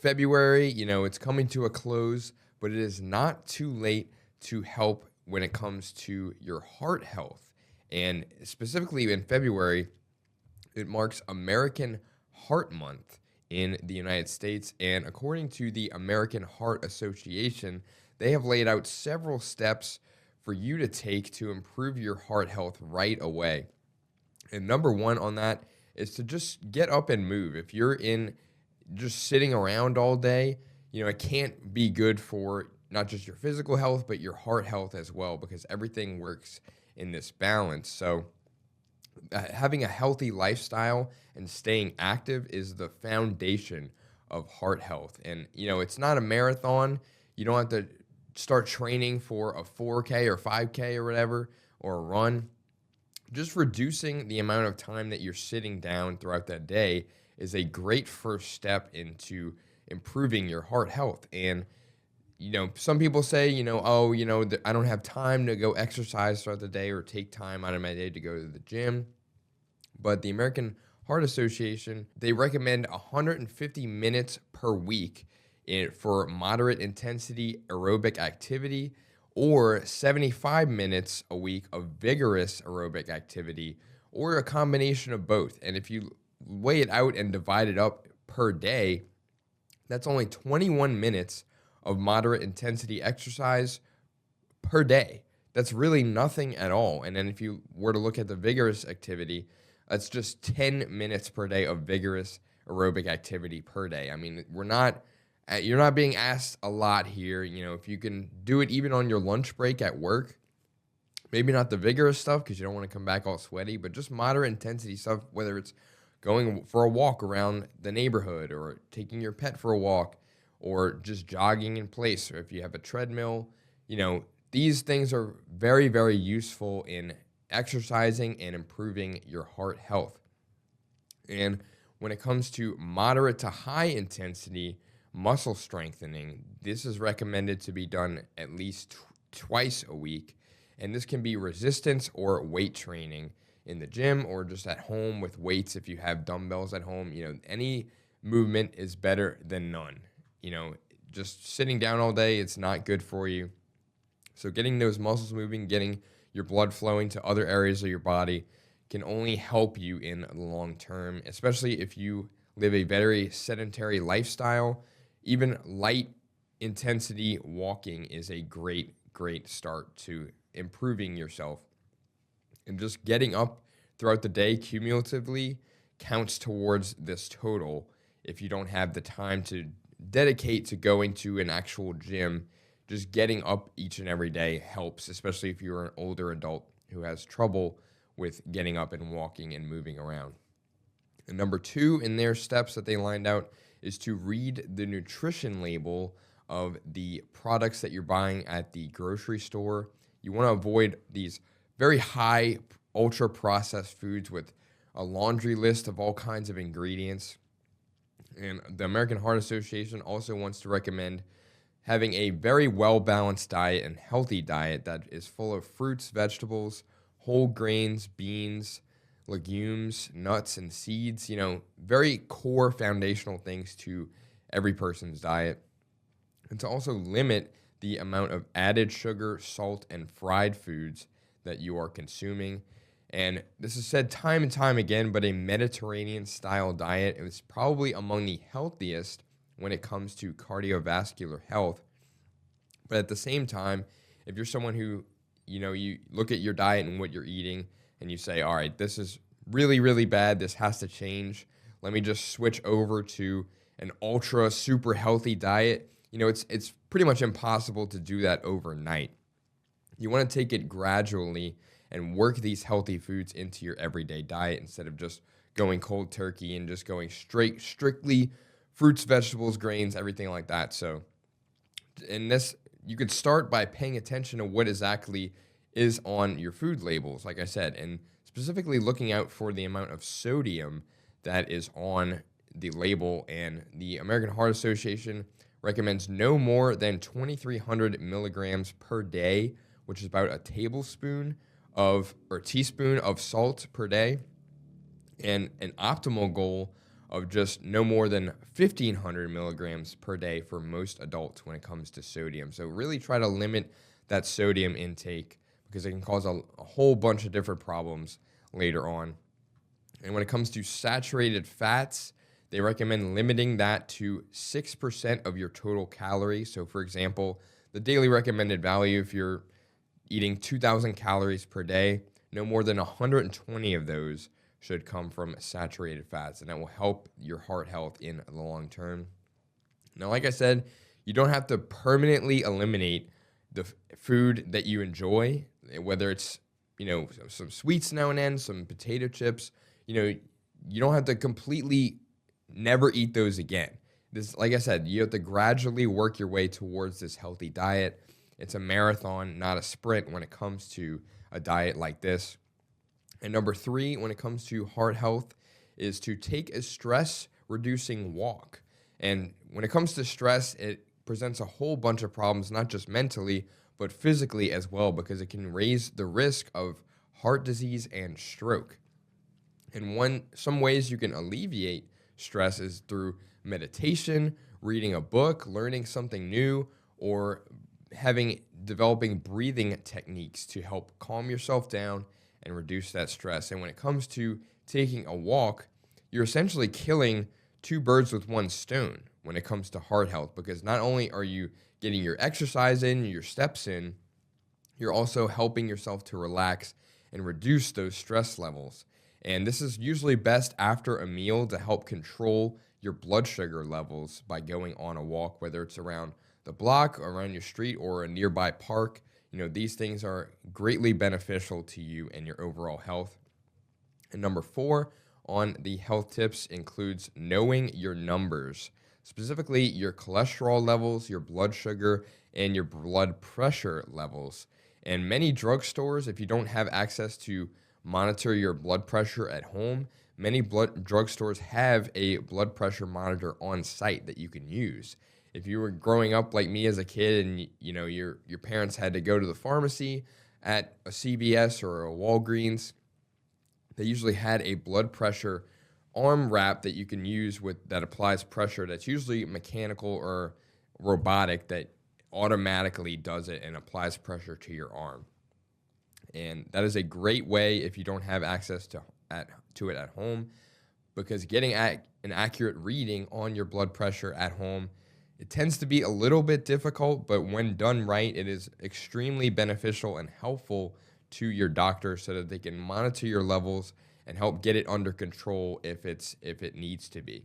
February, it's coming to a close, but it is not too late to help when it comes to your heart health. And specifically in February, it marks American Heart Month in the United States. And according to the American Heart Association, they have laid out several steps for you to take to improve your heart health right away. And number one on that is to just get up and move. If you're in just sitting around all day, it can't be good for not just your physical health, but your heart health as well, because everything works in this balance. So having a healthy lifestyle and staying active is the foundation of heart health. And, it's not a marathon. You don't have to start training for a 4K or 5K or whatever, or a run. Just reducing the amount of time that you're sitting down throughout that day is a great first step into improving your heart health. And, some people say, I don't have time to go exercise throughout the day or take time out of my day to go to the gym. But the American Heart Association, they recommend 150 minutes per week for moderate intensity aerobic activity, or 75 minutes a week of vigorous aerobic activity, or a combination of both. And if you weigh it out and divide it up per day, that's only 21 minutes of moderate intensity exercise per day. That's really nothing at all. And then if you were to look at the vigorous activity, that's just 10 minutes per day of vigorous aerobic activity per day. I mean, you're not being asked a lot here. If you can do it even on your lunch break at work, maybe not the vigorous stuff because you don't want to come back all sweaty, but just moderate intensity stuff, whether it's going for a walk around the neighborhood or taking your pet for a walk or just jogging in place, or if you have a treadmill, these things are very, very useful in exercising and improving your heart health. And when it comes to moderate to high intensity muscle strengthening, this is recommended to be done at least twice a week. And this can be resistance or weight training in the gym or just at home with weights. If you have dumbbells at home, any movement is better than none. Just sitting down all day, it's not good for you. So getting those muscles moving, getting your blood flowing to other areas of your body can only help you in the long term, especially if you live a very sedentary lifestyle. Even light intensity walking is a great, great start to improving yourself. And just getting up throughout the day cumulatively counts towards this total. If you don't have the time to dedicate to going to an actual gym, just getting up each and every day helps, especially if you're an older adult who has trouble with getting up and walking and moving around. And number two in their steps that they lined out is to read the nutrition label of the products that you're buying at the grocery store. You want to avoid these very high, ultra-processed foods with a laundry list of all kinds of ingredients. And the American Heart Association also wants to recommend having a very well-balanced diet and healthy diet that is full of fruits, vegetables, whole grains, beans, legumes, nuts, and seeds, very core foundational things to every person's diet. And to also limit the amount of added sugar, salt, and fried foods that you are consuming. And this is said time and time again, but a Mediterranean-style diet is probably among the healthiest when it comes to cardiovascular health. But at the same time, if you're someone who, you look at your diet and what you're eating and you say, all right, this is really, really bad, this has to change, let me just switch over to an ultra super healthy diet, it's pretty much impossible to do that overnight. You want to take it gradually and work these healthy foods into your everyday diet instead of just going cold turkey and just going strictly fruits, vegetables, grains, everything like that. So in this, you could start by paying attention to what exactly is on your food labels, like I said, and specifically looking out for the amount of sodium that is on the label. And the American Heart Association recommends no more than 2,300 milligrams per day, which is about a teaspoon of salt per day. And an optimal goal of just no more than 1,500 milligrams per day for most adults when it comes to sodium. So really try to limit that sodium intake because it can cause a whole bunch of different problems later on. And when it comes to saturated fats, they recommend limiting that to 6% of your total calories. So for example, the daily recommended value, if you're eating 2,000 calories per day, no more than 120 of those should come from saturated fats, and that will help your heart health in the long term. Now, like I said, you don't have to permanently eliminate the food that you enjoy, whether it's, some sweets now and then, some potato chips. You don't have to completely never eat those again. This, like I said, you have to gradually work your way towards this healthy diet. It's a marathon, not a sprint when it comes to a diet like this. And number 3, when it comes to heart health, is to take a stress-reducing walk. And when it comes to stress, it presents a whole bunch of problems, not just mentally, but physically as well, because it can raise the risk of heart disease and stroke. And some ways you can alleviate stress is through meditation, reading a book, learning something new, or developing breathing techniques to help calm yourself down and reduce that stress. And when it comes to taking a walk, you're essentially killing 2 birds with 1 stone when it comes to heart health, because not only are you getting your exercise in, your steps in, you're also helping yourself to relax and reduce those stress levels. And this is usually best after a meal to help control your blood sugar levels by going on a walk, whether it's around the block, around your street, or a nearby park. These things are greatly beneficial to you and your overall health. And number 4 on the health tips includes knowing your numbers, specifically your cholesterol levels, your blood sugar, and your blood pressure levels. And many drugstores, if you don't have access to monitor your blood pressure at home, many drugstores have a blood pressure monitor on site that you can use. If you were growing up like me as a kid and your parents had to go to the pharmacy at a CVS or a Walgreens, they usually had a blood pressure arm wrap that you can use that applies pressure. That's usually mechanical or robotic, that automatically does it and applies pressure to your arm. And that is a great way if you don't have access to it at home, because getting an accurate reading on your blood pressure at home, it tends to be a little bit difficult, but when done right, it is extremely beneficial and helpful to your doctor so that they can monitor your levels and help get it under control if it needs to be.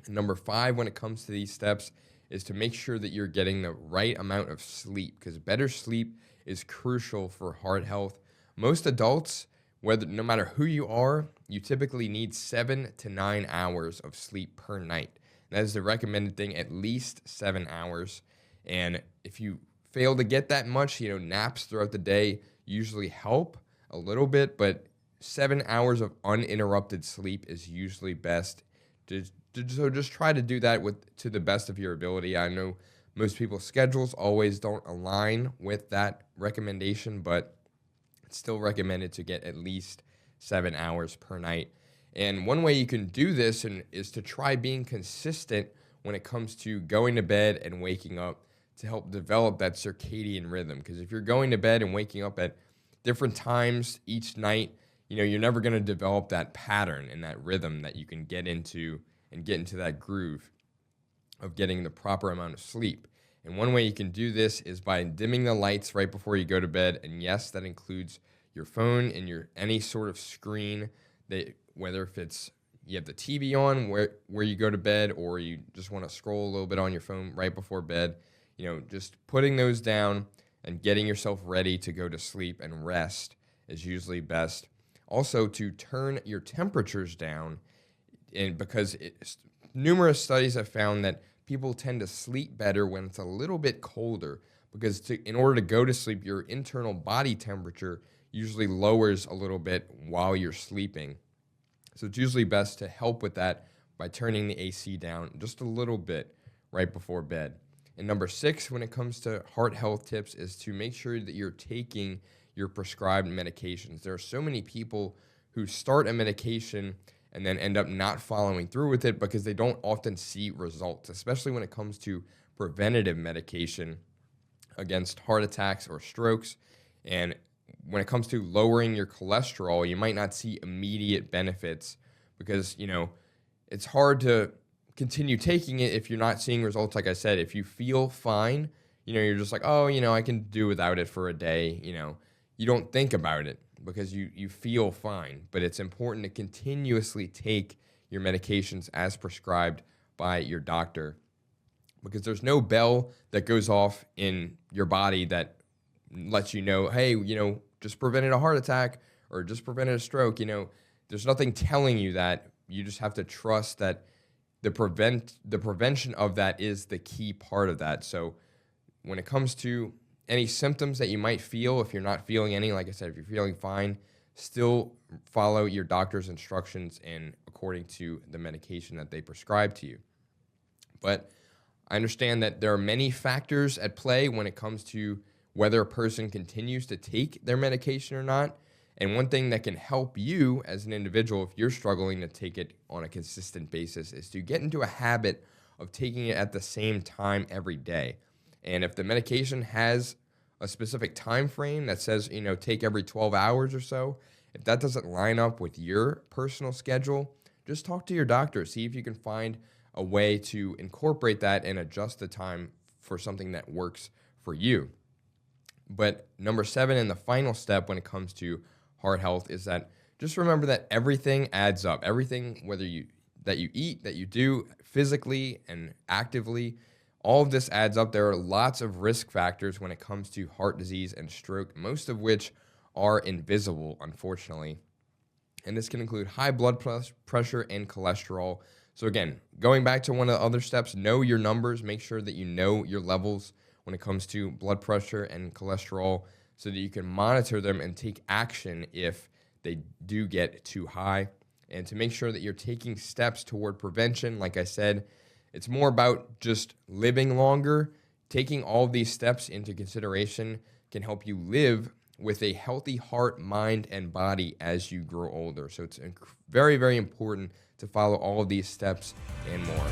And number 5, when it comes to these steps, is to make sure that you're getting the right amount of sleep, because better sleep is crucial for heart health. Most adults, no matter who you are, you typically need 7 to 9 hours of sleep per night. That is the recommended thing, at least 7 hours. And if you fail to get that much, naps throughout the day usually help a little bit, but 7 hours of uninterrupted sleep is usually best. So just try to do that to the best of your ability. I know most people's schedules always don't align with that recommendation, but it's still recommended to get at least 7 hours per night. And one way you can do this is to try being consistent when it comes to going to bed and waking up to help develop that circadian rhythm. Because if you're going to bed and waking up at different times each night, you're never going to develop that pattern and that rhythm that you can get into and get into that groove of getting the proper amount of sleep. And one way you can do this is by dimming the lights right before you go to bed. And yes, that includes your phone and any sort of screen, whether if it's you have the TV on where you go to bed, or you just want to scroll a little bit on your phone right before bed. Just putting those down and getting yourself ready to go to sleep and rest is usually best. Also, to turn your temperatures down, and because numerous studies have found that people tend to sleep better when it's a little bit colder, because in order to go to sleep, your internal body temperature usually lowers a little bit while you're sleeping. So it's usually best to help with that by turning the AC down just a little bit right before bed. And number 6, when it comes to heart health tips, is to make sure that you're taking your prescribed medications. There are so many people who start a medication and then end up not following through with it because they don't often see results, especially when it comes to preventative medication against heart attacks or strokes. And when it comes to lowering your cholesterol, you might not see immediate benefits because, it's hard to continue taking it if you're not seeing results. Like I said, if you feel fine, you're just like, oh, I can do without it for a day. You don't think about it because you feel fine. But it's important to continuously take your medications as prescribed by your doctor, because there's no bell that goes off in your body that lets you know, hey, just prevented a heart attack or just prevented a stroke. There's nothing telling you that. You just have to trust that the prevention of that is the key part of that. So when it comes to any symptoms that you might feel, if you're not feeling any, like I said, if you're feeling fine, still follow your doctor's instructions and according to the medication that they prescribe to you. But I understand that there are many factors at play when it comes to whether a person continues to take their medication or not. And one thing that can help you as an individual, if you're struggling to take it on a consistent basis, is to get into a habit of taking it at the same time every day. And if the medication has a specific time frame that says, take every 12 hours or so, if that doesn't line up with your personal schedule, just talk to your doctor. See if you can find a way to incorporate that and adjust the time for something that works for you. But number 7, and the final step when it comes to heart health, is that just remember that everything adds up. Everything, whether that you eat, that you do physically and actively, all of this adds up. There are lots of risk factors when it comes to heart disease and stroke, most of which are invisible, unfortunately. And this can include high blood pressure and cholesterol. So again, going back to one of the other steps, know your numbers. Make sure that you know your levels when it comes to blood pressure and cholesterol so that you can monitor them and take action if they do get too high. And to make sure that you're taking steps toward prevention, like I said, it's more about just living longer. Taking all of these steps into consideration can help you live with a healthy heart, mind, and body as you grow older. So it's very, very important to follow all of these steps and more.